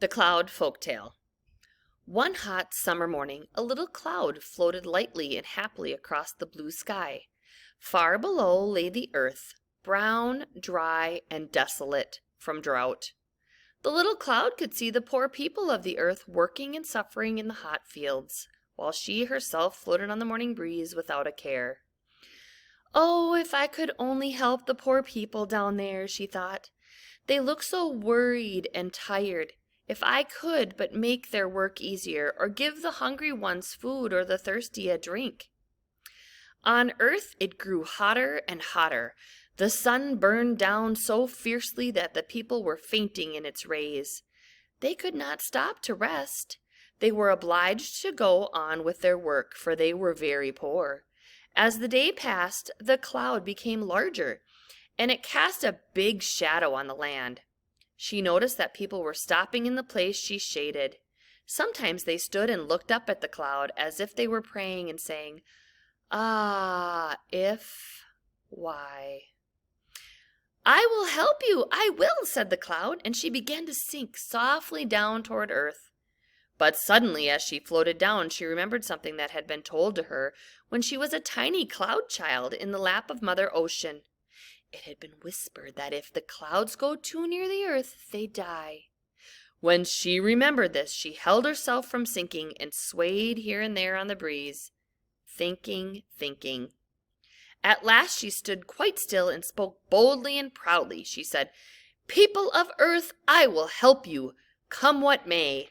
The Cloud Folktale. One hot summer morning, a little cloud floated lightly and happily across the blue sky. Far below lay the earth, brown, dry, and desolate from drought. The little cloud could see the poor people of the earth working and suffering in the hot fields, while she herself floated on the morning breeze without a care. "Oh, if I could only help the poor people down there," she thought. "They look so worried and tired. If I could but make their work easier, or give the hungry ones food or the thirsty a drink." On earth it grew hotter and hotter. The sun burned down so fiercely that the people were fainting in its rays. They could not stop to rest. They were obliged to go on with their work, for they were very poor. As the day passed, the cloud became larger, and it cast a big shadow on the land. She noticed that people were stopping in the place she shaded. Sometimes they stood and looked up at the cloud as if they were praying and saying, "Ah, if, why." "I will help you, I will," said the cloud, and she began to sink softly down toward earth. But suddenly, as she floated down, she remembered something that had been told to her when she was a tiny cloud child in the lap of Mother Ocean. It had been whispered that if the clouds go too near the earth, they die. When she remembered this, she held herself from sinking and swayed here and there on the breeze, thinking. At last she stood quite still and spoke boldly and proudly. She said, "People of earth, I will help you, come what may."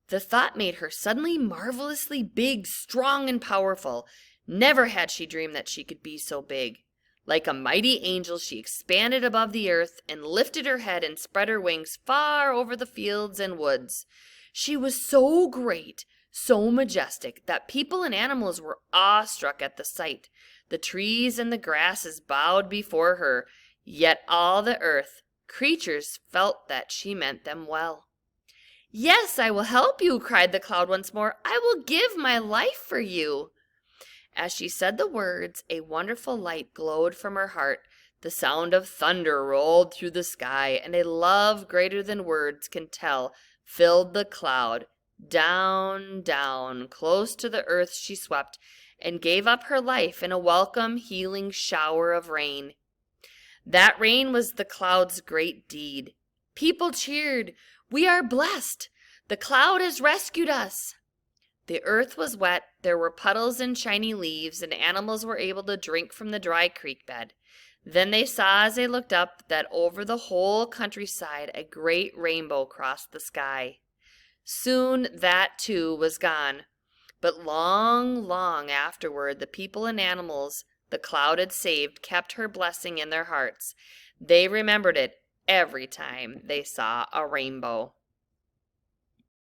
The thought made her suddenly marvelously big, strong, and powerful. Never had she dreamed that she could be so big. Like a mighty angel, she expanded above the earth and lifted her head and spread her wings far over the fields and woods. She was so great, so majestic, that people and animals were awestruck at the sight. The trees and the grasses bowed before her, yet all the earth creatures felt that she meant them well. "Yes, I will help you," cried the cloud once more. "I will give my life for you." As she said the words, a wonderful light glowed from her heart. The sound of thunder rolled through the sky, and a love greater than words can tell filled the cloud. Down, down, close to the earth she swept, and gave up her life in a welcome, healing shower of rain. That rain was the cloud's great deed. People cheered, "We are blessed! The cloud has rescued us!" The earth was wet, there were puddles and shiny leaves, and animals were able to drink from the dry creek bed. Then they saw as they looked up that over the whole countryside a great rainbow crossed the sky. Soon that too was gone, but long, long afterward the people and animals the cloud had saved kept her blessing in their hearts. They remembered it every time they saw a rainbow.